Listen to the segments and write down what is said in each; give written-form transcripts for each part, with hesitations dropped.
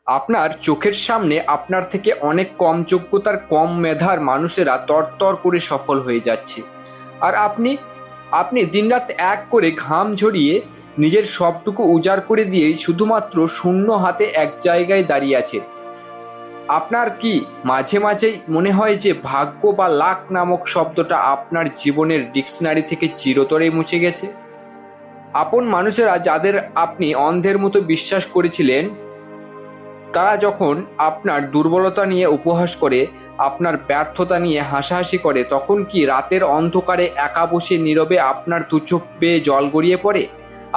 আপনার চোখের সামনে আপনার থেকে অনেক কম যোগ্যতার কম মেধার মানুষেরা তরতর করে সফল হয়ে যাচ্ছে। আর আপনি আপনি দিনরাত এক করে ঘাম ঝরিয়ে নিজের সবটুকু উজাড় করে দিয়ে শুধুমাত্র শূন্য হাতে এক জায়গায় দাঁড়িয়ে আছে। আপনার কি মাঝে মাঝেই মনে হয় যে ভাগ্য বা লাক নামক শব্দটা আপনার জীবনের ডিকশনারি থেকে চিরতরে মুছে গেছে? আপন মানুষেরা যাদের আপনি অন্ধের মতো বিশ্বাস করেছিলেন, তারা যখন আপনার দুর্বলতা নিয়ে উপহাস করে, আপনার ব্যর্থতা নিয়ে হাসাহাসি করে, তখন কি রাতের অন্ধকারে একা বসে নীরবে আপনার দুচোখ বেয়ে জল গড়িয়ে পড়ে?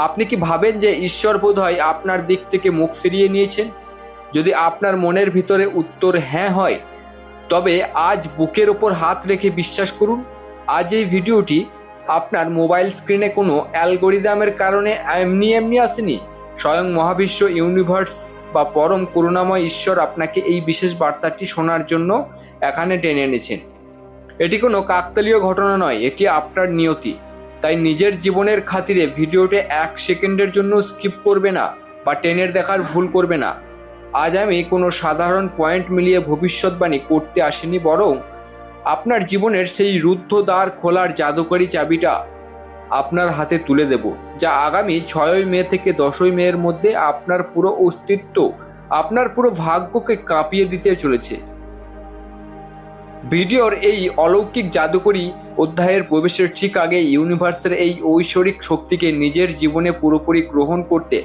আপনি কি ভাবেন যে ঈশ্বর বোধহয় আপনার দিক থেকে মুখ ফিরিয়ে নিয়েছেন? যদি আপনার মনের ভিতরে উত্তর হ্যাঁ হয়, তবে আজ বুকের ওপর হাত রেখে বিশ্বাস করুন, আজ এই ভিডিওটি আপনার মোবাইল স্ক্রিনে কোনো অ্যালগোরিদমের কারণে এমনি এমনি আসেনি। স্বয়ং মহাবিশ্ব, ইউনিভার্স বা পরম করুণাময় ঈশ্বর আপনাকে এই বিশেষ বার্তাটি শোনার জন্য এখানে টেনে এনেছেন। এটি কোনো কাকতালীয় ঘটনা নয়, এটি আপনার নিয়তি। তাই নিজের জীবনের খাতিরে ভিডিওটি 1 সেকেন্ডের জন্য স্কিপ করবে না বা টেনের দেখার ভুল করবে না। আজ আমি কোনো সাধারণ পয়েন্ট মিলিয়ে ভবিষ্যৎবাণী করতে আসিনি, বরং আপনার জীবনের সেই রুদ্ধ দ্বার খোলার জাদুকরী চাবিটা আপনার হাতে তুলে দেব, যা আগামী 6ই মে থেকে 10ই মে এর মধ্যে আপনার পুরো অস্তিত্ব, আপনার পুরো ভাগ্যকে কাঁপিয়ে দিতে চলেছে। ভিডিওর এই অলৌকিক জাদুকরী অধ্যায়ের প্রবেশের ঠিক আগে ইউনিভার্সের এই ঐশ্বরিক শক্তিকে নিজের জীবনে পুরোপুরি গ্রহণ করতে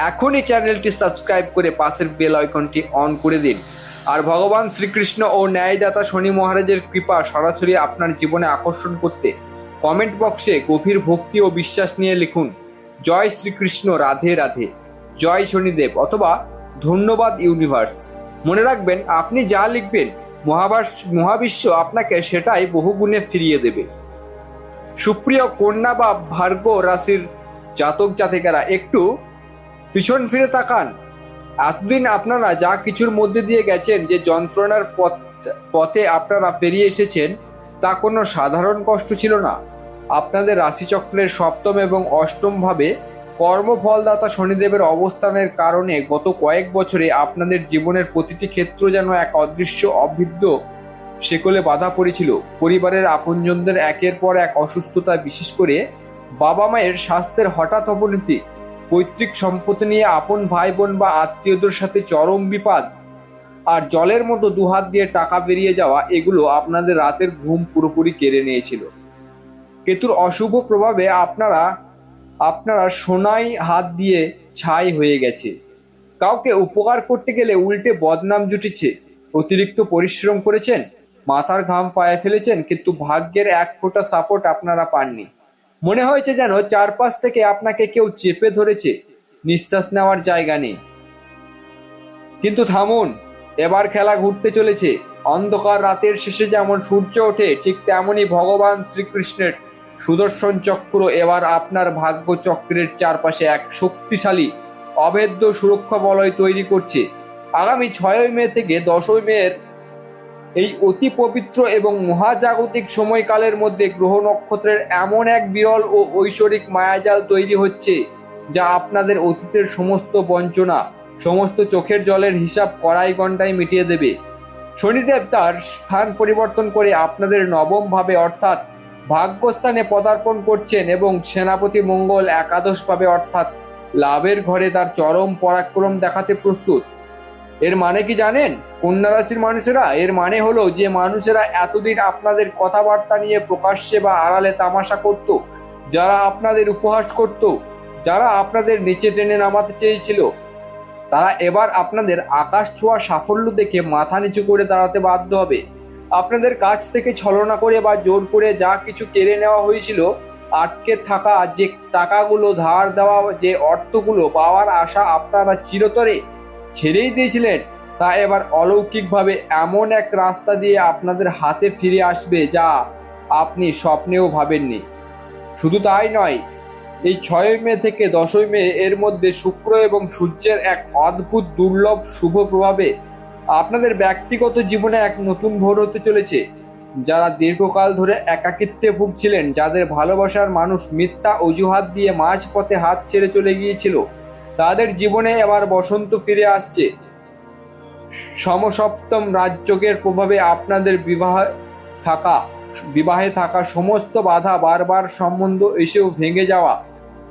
এখনই চ্যানেলটি সাবস্ক্রাইব করে পাশের বেল আইকনটি অন করে দিন। আর ভগবান শ্রীকৃষ্ণ ও ন্যায়দাতা শনি মহারাজের কৃপা সরাসরি আপনার জীবনে আকর্ষণ করতে কমেন্ট বক্সে গভীর ভক্তি ও বিশ্বাস নিয়ে লিখুন, জয় শ্রীকৃষ্ণ, রাধে রাধে, জয় শনিদেব, অথবা ধন্যবাদ ইউনিভার্স। মনে রাখবেন, আপনি যা লিখবেন মহাবিশ্ব আপনাকে সেটাই বহুগুণে ফিরিয়ে দেবে। সুপ্রিয় কন্যা বা ভার্গ রাশির জাতক জাতিকারা, একটু পিছন ফিরে তাকান। এতদিন আপনারা যা কিছুর মধ্যে দিয়ে গেছেন, যে যন্ত্রণার পথে আপনারা পেরিয়ে এসেছেন, তা কোনো সাধারণ কষ্ট ছিল না। আপনাদের রাশিচক্রের 7ম এবং 8ম ভাবে কর্মফলদাতা শনিদেবের অবস্থানের কারণে গত কয়েক বছরে আপনাদের জীবনের প্রতিটি ক্ষেত্র যেন এক অদৃশ্য অভিদ্ধ শেকলে বাধা পড়েছিল। পরিবারের আপনজনদের একের পর এক অসুস্থতা, বিশেষ করে বাবা মায়ের স্বাস্থ্যের হঠাৎ অবনতি, পৈতৃক সম্পত্তি নিয়ে আপন ভাই বোন বা আত্মীয়দের সাথে চরম বিবাদ, আর জলের মতো দুহাত দিয়ে টাকা বেরিয়ে যাওয়া, এগুলো আপনাদের রাতের ঘুম পুরোপুরি কেড়ে নিয়েছিল। কেতুর অশুভ প্রভাবে আপনারা সোনায় হাত দিয়ে ছাই হয়ে গেছে। কাউকে উপকার করতে গেলে উল্টে বদনাম জুটেছে। অতিরিক্ত পরিশ্রম করেছেন, মাথার ঘাম পায়ে ফেলেছেন, কিন্তু ভাগ্যের এক ফোঁটা সাপোর্ট আপনারা পাননি। মনে হয়েছে যেন চারপাশ থেকে আপনাকে কেউ চেপে ধরেছে, নিঃশ্বাস নেওয়ার জায়গা নেই। কিন্তু থামুন, এবার খেলা ঘুরতে চলেছে। অন্ধকার রাতের শেষে যেমন সূর্য ওঠে, ঠিক তেমনই ভগবান শ্রীকৃষ্ণের সুদর্শন চক্র এবার আপনার ভাগ্য চক্রের চারপাশে এক শক্তিশালী অভেদ্য সুরক্ষা বলয় তৈরি করছে। আগামী 6ই মে থেকে 10ই মে এর এই অতি পবিত্র এবং মহাজাগতিক সময়কালের মধ্যে গ্রহ নক্ষত্রের এমন এক বিরল ও ঐশ্বরিক মায়াজাল তৈরি হচ্ছে, যা আপনাদের অতীতের সমস্ত বঞ্চনা, সমস্ত চোখের জলের হিসাব কড়াই ঘন্টায় মিটিয়ে দেবে। শনিদেব তার স্থান পরিবর্তন করে আপনাদের 9ম ভাবে অর্থাৎ ভাগ্যস্থানে পদার্পণ করছেন, এবং সেনাপতি মঙ্গল একাদশভাবে অর্থাৎ লাভের ঘরে তার চরম পরাক্রম দেখাতে প্রস্তুত। এর মানে কি জানেন কন্যা রাশির মানুষেরা? এর মানে হলো যে মানুষেরা এতদিন আপনাদের কথাবার্তা নিয়ে প্রকাশ্যে বা আড়ালে তামাশা করত, যারা আপনাদের উপহাস করত, যারা আপনাদের নিচে টেনে নামাতে চেয়েছিল, তারা এবার আপনাদের আকাশ ছোঁয়া সাফল্য দেখে মাথা নিচু করে দাঁড়াতে বাধ্য হবে। আপনাদের কাছ থেকে ছলনা করে বা জোর করে যা কিছু কেড়ে নেওয়া হয়েছিল, আটকে থাকা যে টাকাগুলো, ধার দেওয়া যে অর্থগুলো পাওয়ার আশা আপনারা চিরতরে ছেড়েই দিয়েছিলেন, তা এবার অলৌকিকভাবে এমন এক রাস্তা দিয়ে আপনাদের হাতে ফিরে আসবে, যা আপনি স্বপ্নেও ভাবেননি। শুধু তাই নয়, এই 6ই মে থেকে 10ই মে এর মধ্যে শুক্র এবং সূর্যের এক অদ্ভুত দুর্লভ শুভ প্রভাবে আপনাদের ব্যক্তিগত জীবনে এক নতুন ভোর হতে চলেছে। যারা দীর্ঘকাল ধরে একাকিত্বে ভুগছিলেন, যাদের ভালোবাসার মানুষ মিথ্যা অজুহাত দিয়ে মাঝপথে হাত ছেড়ে চলে গিয়েছিল, তাদের জীবনে এবার বসন্ত ফিরে আসছে। সমসপ্তম রাজযোগের প্রভাবে আপনাদের বিবাহে থাকা সমস্ত বাধা, বারবার সম্বন্ধ এসেও ভেঙে যাওয়া,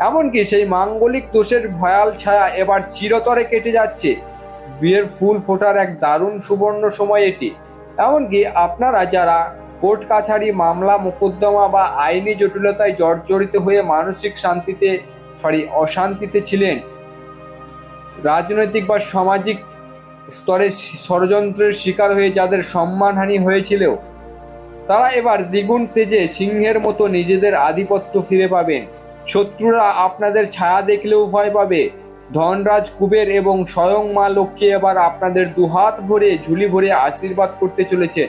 এমনকি সেই মাঙ্গলিক দোষের ভয়াল ছায়া এবার চিরতরে কেটে যাচ্ছে। বিয়ের ফুল ফোটার এক দারুণ সুবর্ণ সময় এটি। এমনকি আপনারা যারা কোর্ট কাছারি, মামলা মোকদ্দমা বা আইনি জটিলতায় জর্জরিত হয়ে মানসিক অশান্তিতে ছিলেন, রাজনৈতিক বা সামাজিক স্তরে ষড়যন্ত্রের শিকার হয়ে যাদের সম্মানহানি হয়েছিল, তারা এবার দ্বিগুণ তেজে সিংহের মতো নিজেদের আধিপত্য ফিরে পাবেন। শত্রুরা আপনাদের ছায়া দেখলেও ভয় পাবে। ধনরাজ, কুবের এবং স্বয়ং মা লক্ষ্মী এবার আপনাদের দুহাত ভরে ঝুলি ভরে আশীর্বাদ করতে চলেছে।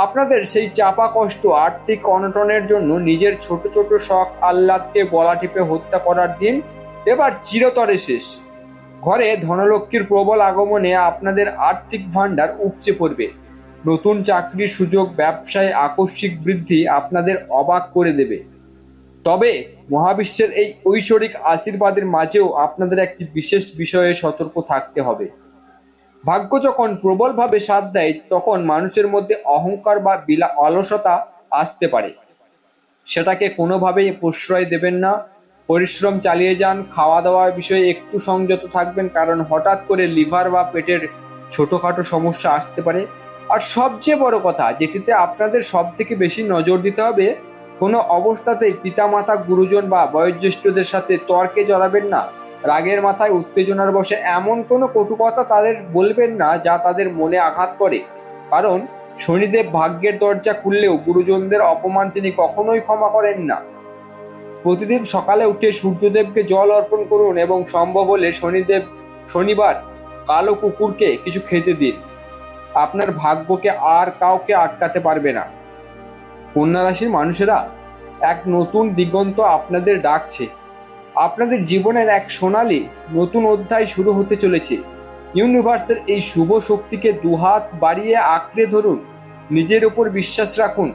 আপনাদের সেই চাপা কষ্ট, আর্থিক অনটনের জন্য নিজের ছোট ছোট শখ আহ্লাদকে গলা টিপে হত্যা করার দিন এবার চিরতরে শেষ। ঘরে ধনলক্ষ্মীর প্রবল আগমনে আপনাদের আর্থিক ভাণ্ডার উপচে পড়বে। নতুন চাকরির সুযোগ, ব্যবসায় আকস্মিক বৃদ্ধি আপনাদের অবাক করে দেবে। তবে মহাবিশ্বের এই ঐশ্বরিক আশীর্বাদের মাঝেও আপনাদের একটি বিশেষ বিষয়ে সতর্ক থাকতে হবে। ভাগ্য যখন প্রবলভাবে সাথ দেয়, তখন মানুষের মধ্যে অহংকার বা অলসতা আসতে পারে। সেটাকে কোনোভাবেই প্রশ্রয় দেবেন না। পরিশ্রম চালিয়ে যান। খাওয়া দাওয়ার বিষয়ে একটু সংযত থাকবেন, কারণ হঠাৎ করে লিভার বা পেটের ছোটোখাটো সমস্যা আসতে পারে। আর সবচেয়ে বড় কথা, যেটিতে আপনাদের সব থেকে বেশি নজর দিতে হবে, কোনো অবস্থাতেই পিতামাতা, গুরুজন বা বয়োজ্যেষ্ঠদের সাথে তর্কে জড়াবেন না। রাগের মাথায়, উত্তেজনার বশে এমন কোনো কটু কথা তাদের বলবেন না যা তাদের মনে আঘাত করে, কারণ শনিদেব ভাগ্যের দরজা খুললেও গুরুজনদের অপমান তিনি কখনোই ক্ষমা করেন না। প্রতিদিন সকালে উঠে সূর্যদেবকে জল অর্পণ করুন এবং সম্ভব হলে শনিবার কালো কুকুরকে কিছু খেতে দিন। আপনার ভাগ্যকে আর কাউকে আটকাতে পারবে না। কন্যা রাশির মানুষেরা, এক নতুন দিগন্ত আপনাদের ডাকছে। আপনাদের জীবনের এক সোনালী নতুন অধ্যায় শুরু হতে চলেছে। ইউনিভার্সের এই শুভ শক্তিকে দুহাত বাড়িয়ে আঁকড়ে ধরুন। নিজের উপর বিশ্বাস রাখুন।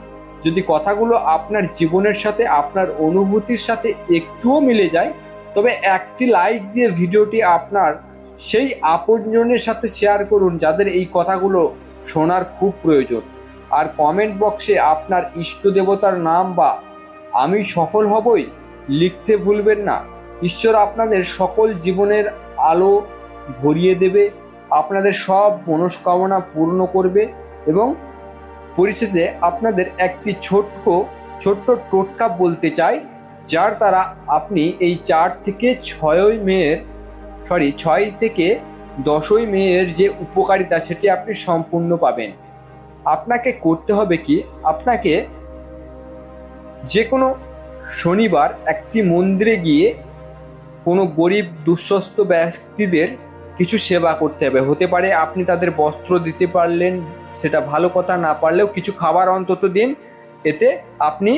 যদি কথাগুলো আপনার জীবনের সাথে, আপনার অনুভূতির সাথে একটুও মিলে যায়, তবে একটি লাইক দিয়ে ভিডিওটি আপনার সেই আপনজনের সাথে শেয়ার করুন যাদের এই কথাগুলো শোনার খুব প্রয়োজন। আর কমেন্ট বক্সে আপনার ইষ্ট দেবতার নাম বা আমি সফল হবই লিখতে ভুলবেন না। ঈশ্বর আপনাদের সকল জীবনের আলো ভরিয়ে দেবে, আপনাদের সব মনস্কামনা পূর্ণ করবে এবং পরিশেষে আপনাদের একটি ছোট্ট টোটকা বলতে চাই, যার দ্বারা আপনি এই 4 থেকে 10ই মেয়ের যে উপকারিতা সেটি আপনি সম্পূর্ণ পাবেন। আপনাকে করতে হবে কি, আপনাকে যে কোনো শনিবার একটি মন্দিরে গিয়ে কোনো গরিব দুঃস্থ ব্যক্তিদের কিছু সেবা করতে হবে। হতে পারে আপনি তাদের বস্ত্র দিতে পারলেন, সেটা ভালো কথা, না পারলেও কিছু খাবার অন্তত দিন। এতে আপনি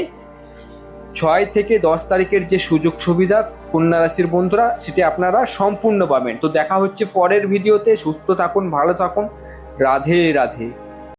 6 থেকে 10 তারিখের যে সুযোগ সুবিধা কন্যা রাশির বন্ধুরা, সেটি আপনারা সম্পূর্ণ পাবেন। তো দেখা হচ্ছে পরের ভিডিওতে। সুস্থ থাকুন, ভালো থাকুন, রাধে রাধে।